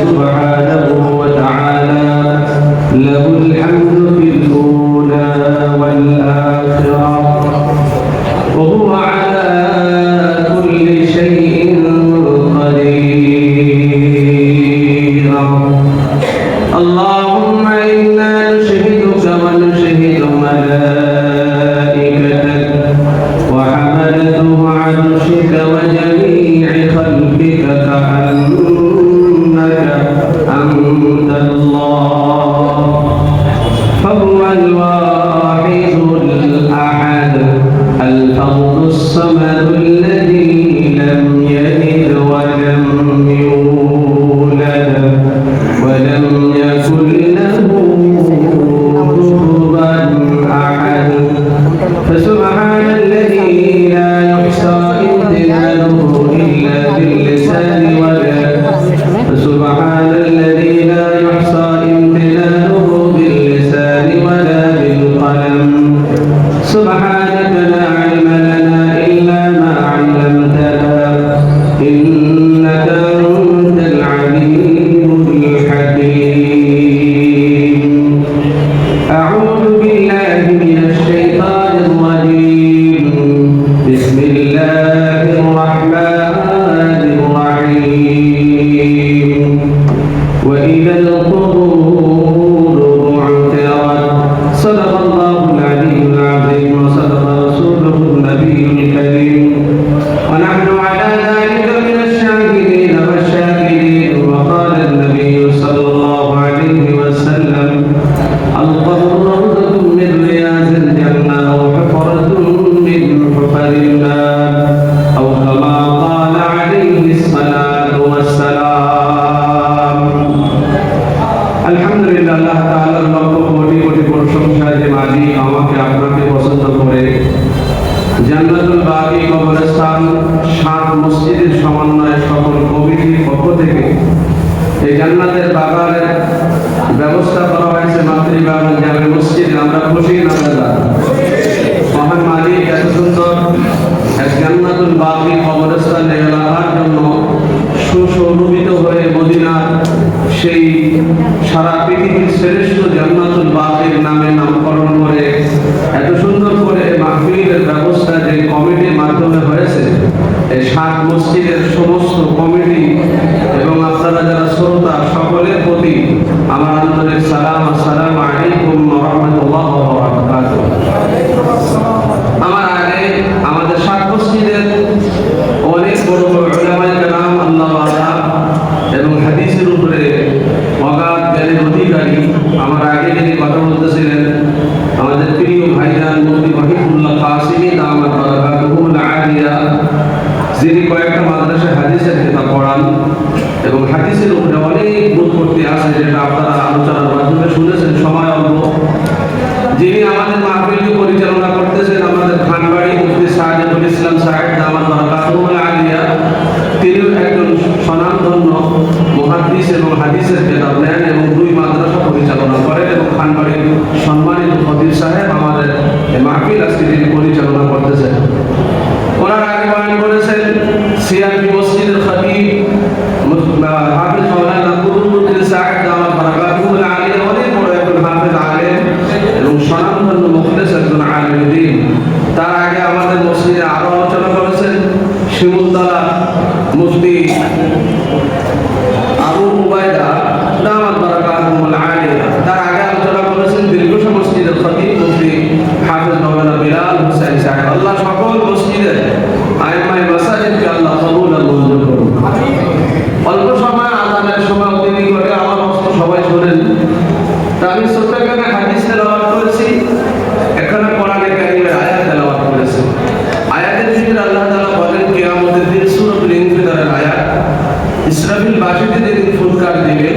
سبحانه وتعالى له الحمد في الأولى والآخرة وهو على كل شيء قدير. اللهم إنا نشهدك ونشهد ملائكتك وحملة عرشك وجميع خلقك كأنك أنت الله فهو الواحد الأحد الفرد الصمد الذي لم يلد ولم يولد ولم يكن له كفوا أحد. فسبحان الذي لا يحصى امتنانه إلا باللسان فسبحان الذي لا يحصى امتنانه باللسان ولا بالقلم. سبحانك لا علم لنا إلا ما علمتنا إنك أنت العليم الحكيم. أعوذ بالله من الشيطان الرجيم. بسم الله الرحمن الرحيم. وإذا القبور بعثرت. صدق الله العلي العظيم وصدق رسوله النبي الكريم ونحن على ذلك من الشاهدين والشاكرين. وقال النبي صلى الله عليه وسلم القبر روضة من رياض الجنة وحفرة من حفر النار أو كما قال عليه الصلاة والسلام. আলহামদুলিল্লাহ, আল্লাহ তাআলার লক্ষ কোটি কোটি প্রশংসা যে মালিক আমাকে আপনাকে পছন্দ করে জান্নাতুল বাকি কবরস্থান 7 মসজিদের সমন্বয়ে সকল কমিটির পক্ষ থেকে এই জান্নাতের বাগানের ব্যবস্থা করা হয়েছে মাতৃবাগান জামে মসজিদে। আমরা খুশি না দাদা? মহান মালিক এত সুন্দর এক জান্নাতুল বাকি কবরস্থান এলাকার জন্য সুশোভিত হয়ে মদিনার সেই সারা পৃথিবীর শ্রেষ্ঠ জান্নাতুল বাকির নামে নামকরণ করে এত সুন্দর করে মাহফিলের ব্যবস্থা যে কমিটির মাধ্যমে হয়েছে, এই 7 মসজিদের সমস্ত কমিটি এবং আপনারা যারা শ্রোতা সকলের প্রতি আমার আন্তরিক সালাম। আসসালামু আলাইকুম ওয়া রাহমাতুল্লাহি ওয়া বারাকাতুহু। আমার আগে আমাদের 7 মসজিদের অনেক বড় বড় উলামায়ে কেরাম আল্লাহ এবং হাদিসের উপরে অগাধ জ্ঞানের অধিকারী আমার আগে যিনি কথা বলতেছিলেন আমাদের প্রিয় ভাইজান মুফতি মাহিবুল্লাহ কাসিমি দামাত বারাকাতুহুল আলিয়া, যিনি কয়েকটা মাদ্রাসায় হাদিসের কিতাব পড়ান এবং হাদিসের উপরে অনেক বই পড়তে আছে যেটা আপনারা আলোচনার মাধ্যমে শুনেছেন। সময় অল্প, যিনি আমাদের মাহফিলকে পরিচালনা করতেছেন আমাদের খানবাড়ি মুফতি সাইদুল ইসলাম সাহেব দামাত বারাকাতুহুল আলিয়া, তিনিও একজন স্বনামধন্য মুহাদ্দিস এবং হাদিসের কিতাব নেন এবং 2 মাদ্রাসা পরিচালনা করেন এবং খানবাড়ির সম্মানিত খতিব সাহেব আমাদের মাহফিল আজকে তিনি পরিচালনা করতেছেন। ওনার আগে বয়ান করেছেন সিআরপি মসজিদের খতিব হাফেজ মাওলানা কুতুবউদ্দিন সাহেব দামাত বারাকাতুহুল আলিয়া, অনেক বড় একজন হাফেজ আলেম এবং স্বনামধন্য মুখলেস একজন আলেম দ্বীন। তার আগে আমাদের মসজিদে আরো আলোচনা করেছেন শিমুলতলা মুফতি আবু উবাইদা দামাত বারাকাতুহুল আলিয়া। তার আগে আলোচনা করেছেন দীর্ঘ মসজিদের খতিব মুফতি হাফেজ মাওলানা বিলাল হোসেন সাহেব। আল্লাহ সকল মসজিদের আইমায়ে মাসাজিদকে আল্লাহ কবুল আর মঞ্জুর করুন। অল্প সময় আযানের সময় অতিথি করে আমার মস্ত সবাই শুনেন। তা আমি ছোট্ট করে হাদিস তেলাওয়াত করেছি, এখানে কোরআনে কারীমের আয়াত তেলাওয়াত করেছি। আয়াতের ভিতরে আল্লাহ তাআলা বলেন কিয়ামতের দিন সূরাতুল ইনফিতারের আয়াত, ইসরাফিল বাঁশিতে যেদিন ফুৎকার দিবে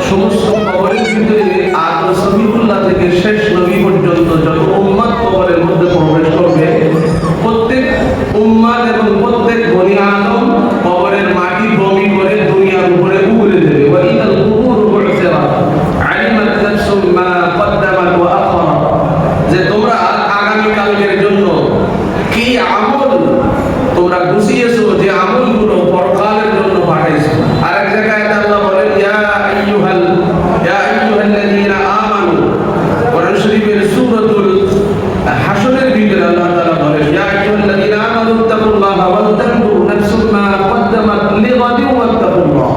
সমস্ত কবরের ভিতরে আদম সফিউল্লাহ থেকে শেষ নবী পর্যন্ত যত উম্মত কবরের মধ্যে প্রবেশ করবে, প্রত্যেক উম্মত এবং প্রত্যেক বনি আদম কবরের মাটি বমি করে দুনিয়ার উপরে উগরে দেবে। ওয়া ইদাল কুবুর বু'সিরাত আলিমাত নাফসুম মা কদ্দামাত ওয়া আখারাত, যে তোমরা আগামী কালকের জন্য কি আমল তোমরা গুছিয়েছো, যে আমলগুলো পরকালের জন্য পাঠাইছো। আরেক ফাত্তাকুল্লাহ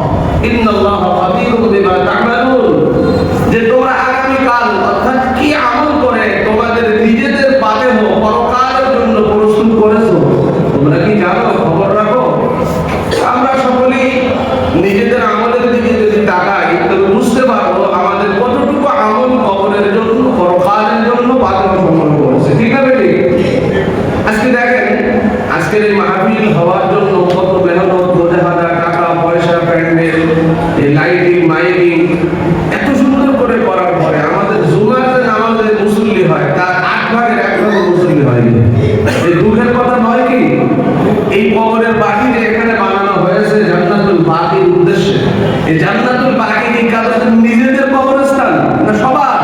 ইন্নাল্লাহা খাবীরুম বিমা তা'মালুন। যে তোমরা আগামী কাল অর্থাৎ কি আমল করে তোমাদের নিজেদের পাপের পরকালের জন্য প্রস্তুত করেছো তোমরা কি জানো, খবর রাখো? আমরা সকলেই নিজেদের আমলের দিকে যদি তাকাই তবে বুঝতে পারবো আমাদের কতটুকু আমল কবরের জন্য পরকালের জন্য বাতিল সম্পন্ন করেছে। ঠিক না বেটি? আজকে দেখেন আজকের এই মাহফিল হওয়ার জন্য কত মেহনত, হাজার টাকা পয়সা, প্যান্ডেল, লাইটিং, মাইকিং এত সুন্দর করে করার পরে আমাদের জুমার যে নামাজে মুসল্লি হয় তার 8 ভাগের 1 ভাগ মুসল্লি হয়নি। এই দুঃখের কথা নয় কি? এই কবরের বাকি যে এখানে বানানো হয়েছে জান্নাতুল বাকির উদ্দেশ্যে, এই জান্নাতুল বাকি কি কাদের নিজেদের কবরস্থান না সবার?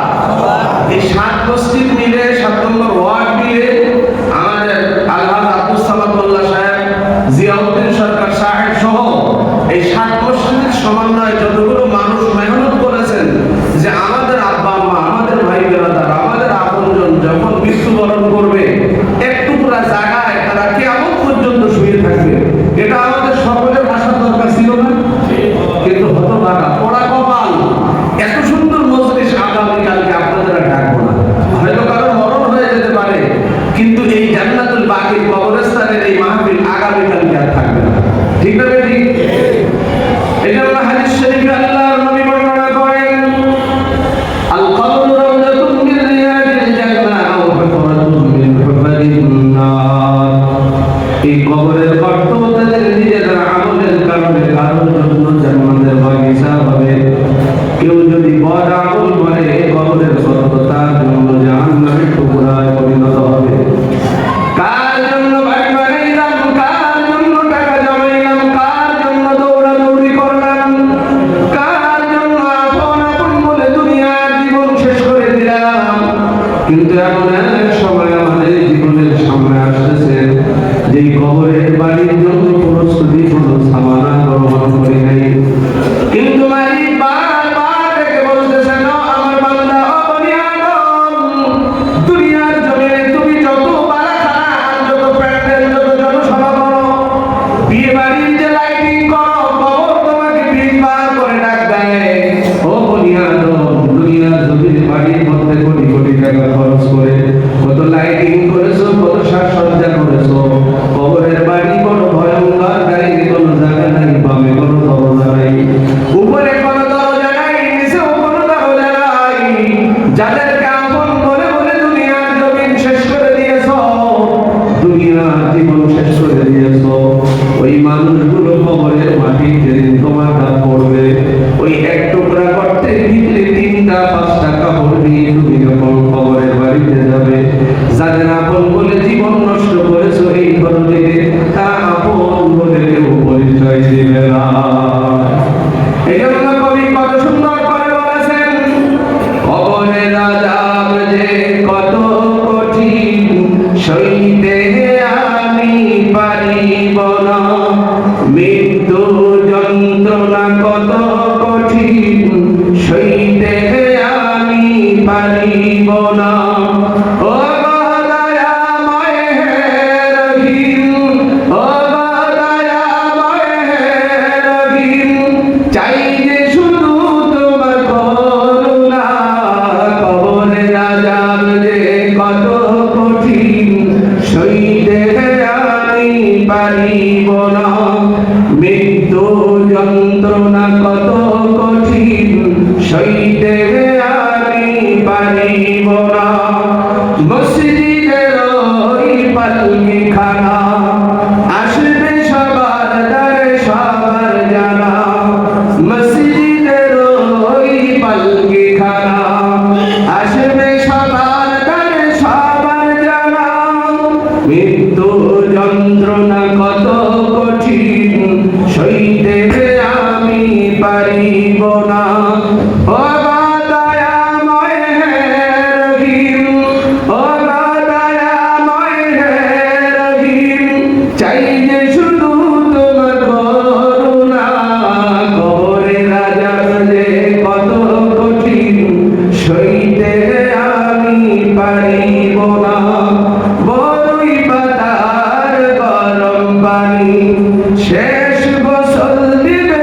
এই 7 মসজিদ মিলে 7 নম্বর ওয়ার্ড মিলে আমাদের আলহাজ আব্দুল সামাদ মোল্লা সাহেব, জিয়াউদ্দিন সরকার সাহেব সহ এই 7 মসজিদের সমন্বয়ে যতগুলো মানুষ মেহনত করেছেন যে আমাদের আব্বা আম্মা, আমাদের ভাই বেরাদার, আমাদের আপনজন যখন মৃত্যুবরণ করবে একটু পুরা জায়গায় তারা কিয়ামত পর্যন্ত শুয়ে থাকবে, এটা আমাদের সকলের আসার দরকার ছিল না? কিন্তু হতভাগা পোড়া কপাল, এত সুন্দর মজলিস আগামীকালকে আপনাদের ডাকবো না। হয়তো কারো মরণ হয়ে যেতে পারে, কিন্তু এই জান্নাতুল বাকির কবরস্থানের এই মাহফিল আগামীকালকে আর থাকবে না। ঠিক না বেটি? এটা আমরা হাদিস শরীফে আল্লাহর নবী বর্ণনা করেন, আল কবরু রাউযাতুন মিন রিয়াদিল জান্নাহ ওয়া হুফরাতুন মিন হুফারিন নার। এই কবরের গর্ত তাদের নিজেদের আমলের কারণে কারোর জন্য জান্নাতের বাগিচা হবে। কেউ যদি বড় আমল করে কবরের গর্ত তার জন্য জাহান্নামের টুকরায় পরিণত হবে। কার জন্য বাড়ি বানাইলাম, কার জন্য টাকা জমাইলাম, কার জন্য দৌড়াদৌড়ি করলাম, কার জন্য আপন আপন বলে দুনিয়ার জীবন শেষ করে দিলাম। কিন্তু এমন এক সময় আমাদের জীবনের সামনে আসতেছে যেই কবরের বাড়ির জন্য প্রস্তুতি কোনো সামানা গ্রহণ করি নাই, কিন্তু মালিক বারবার ডেকে বলতেছেন, আমার বান্দা ও বনি আদম, দুনিয়ার জমিনে তুমি যত বালাখানা, যত প্যান্ডেল, যত জনসভা করো, বিয়ে বাড়ির যে লাইটিং করো, কবর তোমাকে 20 বার করে ডাক দেয়। ও বনি আদম, দুনিয়ার জমিনে বাড়ির মধ্যে কোটি কোটি টাকা খরচ করে কত লাইটিং করেছো, কত সাজসজ্জা করেছো, কবরের বাড়ি বড় ভয়ঙ্কর, গাড়িতে কোনো জায়গা নাই, বামে কোনো দরজা নাই, উপরে কোনো দরজা নাই, নিচেও কোনো দরজা নাই। যাদেরকে আপন বলে বলে দুনিয়ার জমিন শেষ করে দিয়েছো, দুনিয়ার জীবন শেষ করে দিয়েছো, ওই মানুষগুলো কবরের মাটি যেদিন তোমার হাত পড়বে, ওই এক টুকরা করতে ভিতরে 3টা 5টা কাপড় নিয়ে তুমি যখন কবরের বাড়িতে যাবে, যাদের আপন বলে জীবন নষ্ট করেছো এই ধরনের, তারা আপন বলে কেউ পরিচয় দিবে না। এই জন্য কবি কত সুন্দর করে বলেছেন, কবরের আযাব যে কত কঠিন, সইতে আমি পারিব না, মৃত্যু যন্ত্রণা কত কঠিন, সইতে আমি পারিব না। ও দয়াময় হে রহিম, ও দয়াময় হে রহিম, চাই যে শুধু তোমার করুণা, কবরের আযাব যে কত কঠিন, সইতে আমি পারিব না, মৃত্যু যন্ত্রণা কত কঠিন, সইতে আমি পারিব না। মসজিদের ওই পালকিখানা আসবে সবার দ্বারে সবার জানা, মসজিদের ওই পালকিখানা আসবে সবার দ্বারে সবার জানা, মৃত্যু যন্ত্রণা কত কঠিন, সইতে আমি পারিব না। ও দয়াময় হে রহিম, ও দয়াময় হে রহিম, চাই যে শুধু তোমার করুণা, কবরের আযাব যে কত কঠিন, সইতে আমি পারিব না। বড়ই পাতার গরম পানি শেষ গোসল দিবে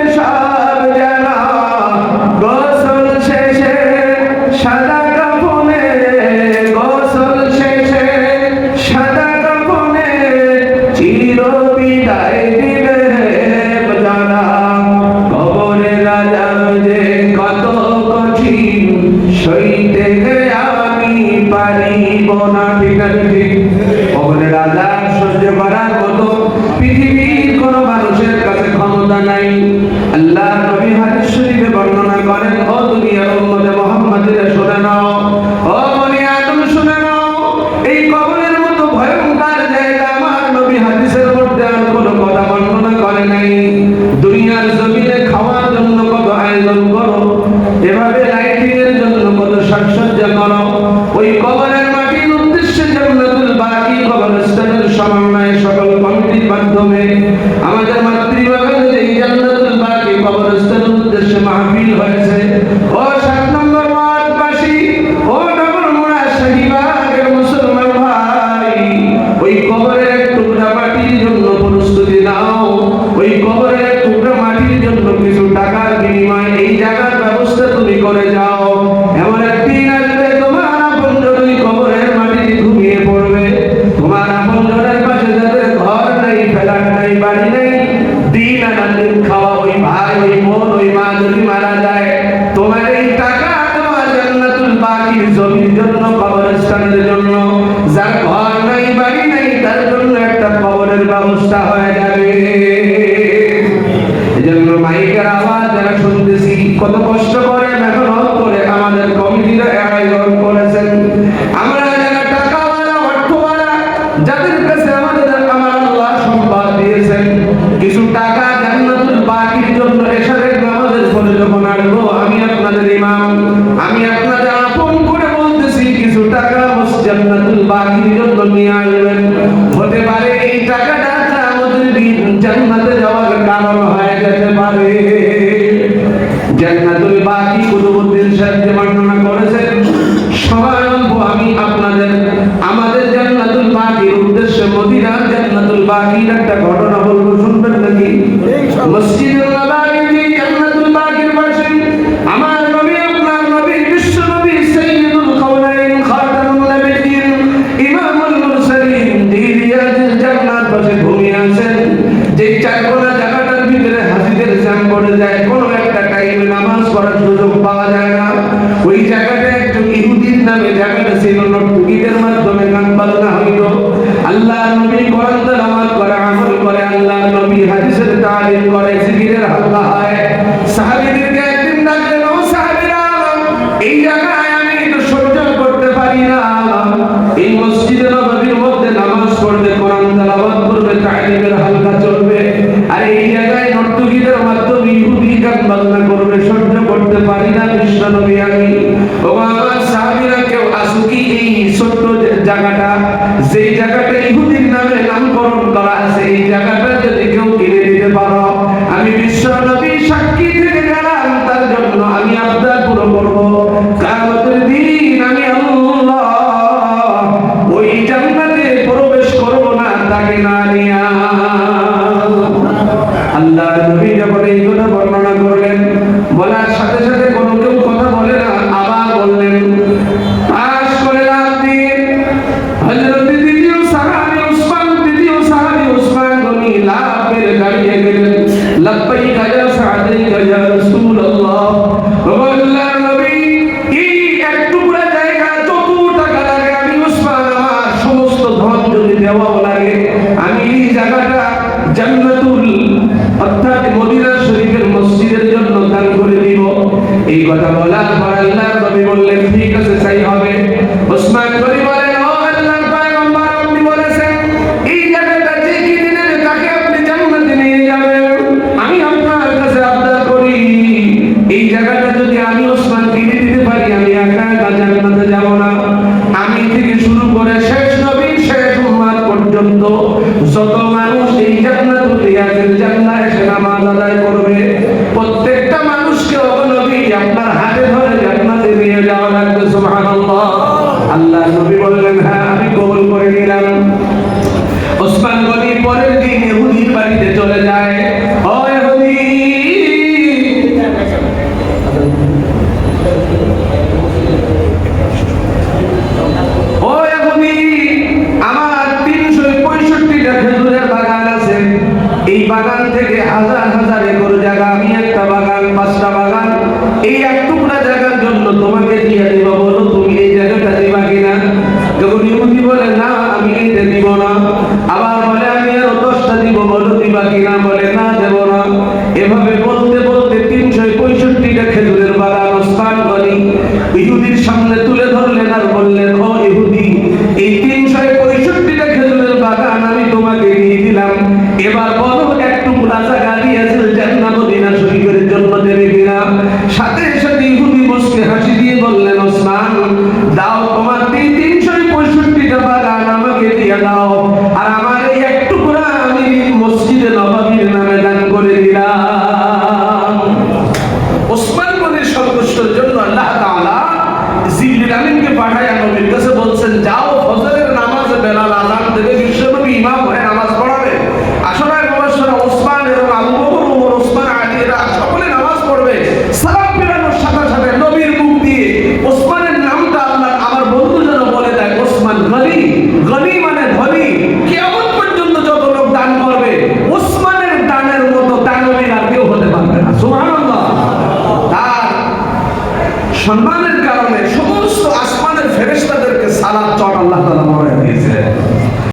যেভাবে লাইটিং এর জন্য কত সাজসজ্জা করো, ওই কবরের মাটির উদ্দেশ্যে জান্নাতুল বাকি কবরস্থানের সমন্বয়ে সকল কমিটির মাধ্যমে আমাদের মাতৃবাগানে এই জান্নাতুল বাকি কবরস্থানের উদ্দেশ্যে মাহফিল হয়েছে। ও 7 নম্বর ওয়ার্ডবাসী, ও নগরমোড়া শাহীবাগের মুসলমান ভাই, ওই কবরের এক টুকরা মাটির জন্য প্রস্তুতি নাও। ওই কবরের এক টুকরা মাটির জন্য কিছু টাকার বিনিময়ে এই জায়গার ব্যবস্থা তুমি করে যাও। এমন একদিন আসবে তোমার আপনজন ওই কবরের মাটিতে ঘুমিয়ে পড়বে। তোমার আপনজনের পাশে যাদের ঘর নাই, ফ্ল্যাট নাই, বাড়ি নাই, দিন আনা দিন খাওয়া ওই ভাই, ওই বোন, ওই মা যদি মারা যায়, তোমার এই টাকা তোমার জান্নাতুল বাকির জমির জন্য, কবরস্থানের জন্য। যার ঘর নাই, বাড়ি নাই, তার জন্য একটা কবরের ব্যবস্থা হয়ে যাবে। এজন্য মাইকের আওয়াজ যারা শুনতেছি, কত কষ্ট করে মেহনত করে আমাদের কমিটিরা আয়োজন করেছেন। আমরা যারা টাকাওয়ালা, অর্থওয়ালা, যাদের কাছে আমার আল্লাহ সম্পদ দিয়েছেন, কিছু টাকা জান্নাতুল বাকির জন্য এশারের নামাজের পরে যখন আসবো, আমি আপনাদের ইমাম, আমি আপনাদের আপন করে বলতেছি, কিছু টাকা জান্নাতুল বাকির জন্য নিয়ে আসবেন। হতে পারে এই টাকাটা আমাদের জান্নাতে যাওয়ার কারণ হয়ে যেতে পারে। জান্নাতুল বাকি কুতুবউদ্দিন সাহেব যে বর্ণনা করেছেন, সবাই আমি আপনাদের আমাদের জান্নাতুল বাকির উদ্দেশ্যে মদিনার জান্নাতুল বাকির একটা ঘটনা বলবো, শুনবেন নাকি? মসজিদুল নববীর যে জান্নাতুল বাকির পাশে আমার নবী, আপনার নবী, বিশ্ব নবী, সাইয়্যিদুল কাওনাইন, খাতামুন নবিয়্যিন, ইমামুল মুরসালিন, রিয়াজুল জান্নাত পাশে ঘুমিয়ে আছেন। যে চারকোনা জায়গাটার ভিতরে হাজিদের জ্যাম পড়ে যায়, কোনো একটা টাইমে নামাজ পড়ার সুযোগ পাওয়া যায় না, ওই জায়গাটা একজন ইহুদির নামে জায়গাটা ছিল, নর্তকীদের মাধ্যমে গান বাজনা হইতো। আল্লাহ নবী কোরআন তেলাওয়াত করে, আমল করে, আল্লাহ নবী হাদিসের তালিম করে, জিকিরের হালকা হয়। সাহাবীদেরকে একদিন ডাকলেন, ও সাহাবীরা, এই জায়গায় আমি তো সহ্য করতে পারি না, এই মসজিদে নববীর মধ্যে নামাজ পড়বে, কোরআন তেলাওয়াত করবে, তালিমের হালকা চলবে, আর এই জায়গায় নর্তকীদের মাধ্যমে ইহুদি গান বাজনা করবে, সহ্য করতে পারি না বিশ্ব নবী আমি। ও আমার সাহাবীরা, কেউ আসুকি এই ছোট্ট জায়গাটা, যেই জায়গাটা ইহুদির নামে নামকরণ করা আছে, এই জায়গাটা যদি কেউ কিনে দিতে পারো, আমি বিশ্ব নবী সাক্ষী থেকে গেলাম, তার জন্য আমি আবদার পুরো করবো। কিয়ামতের দিন আমি আল্লাহ ওই জান্নাতে প্রবেশ করব না তাকে না নিয়া। আল্লাহ নবী যখন এই কথা বর্ণনা করলেন, বলার সাথে সাথে কোনো কেউ কথা বলে না, আবার বললেন, পাশ করে লাভ দিয়ে হযরত দ্বিতীয় সাহাবী উসমান গনি লাভ করে দাঁড়িয়ে গেলেন, লাব্বাইকা ইয়া সাআদাইকা ইয়া রাসূলুল্লাহ। ও আল্লাহর নবী, এই এক টুকরা জায়গা যত টাকা লাগে, আমি উসমান আমার সমস্ত ধন যদি দেওয়াও লাগে, আমি এই জায়গাটা জান্নাতুল অর্থাৎ মদিনা শরীফের মসজিদের জন্য দান করে দিব। এই কথা বলার পর আল্লাহর নবী বললেন, ঠিক আছে, তাই হবে। উসমান গনি বলেন, ও আল্লাহর পয়গম্বর, আপনি বলেছেন এই জায়গাটা যে কিনে নেবে তাকে আপনি জান্নাতে নিয়ে যাবেন। আমি আপনার কাছে আবদার করি, এই জায়গাটা যদি আমি উসমান কিনে দিতে পারি, আমি একা একা জান্নাতে যাব না। আমি থেকে শুরু করে শেষ নবী, শেষ উম্মত পর্যন্ত যত মানুষ এই জান্নাতুল রিয়াজুল জান্নাহ এসে নামাজ আদায় করবে, প্রত্যেকটা মানুষকে ও নবী আপনার হাতে ধরে জান্নাতে নিয়ে যাওয়া লাগবে। সুবহানাল্লাহ। আল্লাহ নবী বললেন, হ্যাঁ, আমি কবুল করে নিলাম। ওসমান গনি পরের দিন ইহুদির বাড়িতে চলে যায়। ও ইহুদি, ও ইহুদি, আমার 365টা খেজুরের বাগান আছে, এই বাগান থেকে হাজার হাজার একর জায়গা, আমি একটা বাগান, 5টা বাগান, এই এক টুকরা জায়গার জন্য তোমাকে দিয়ে দেব।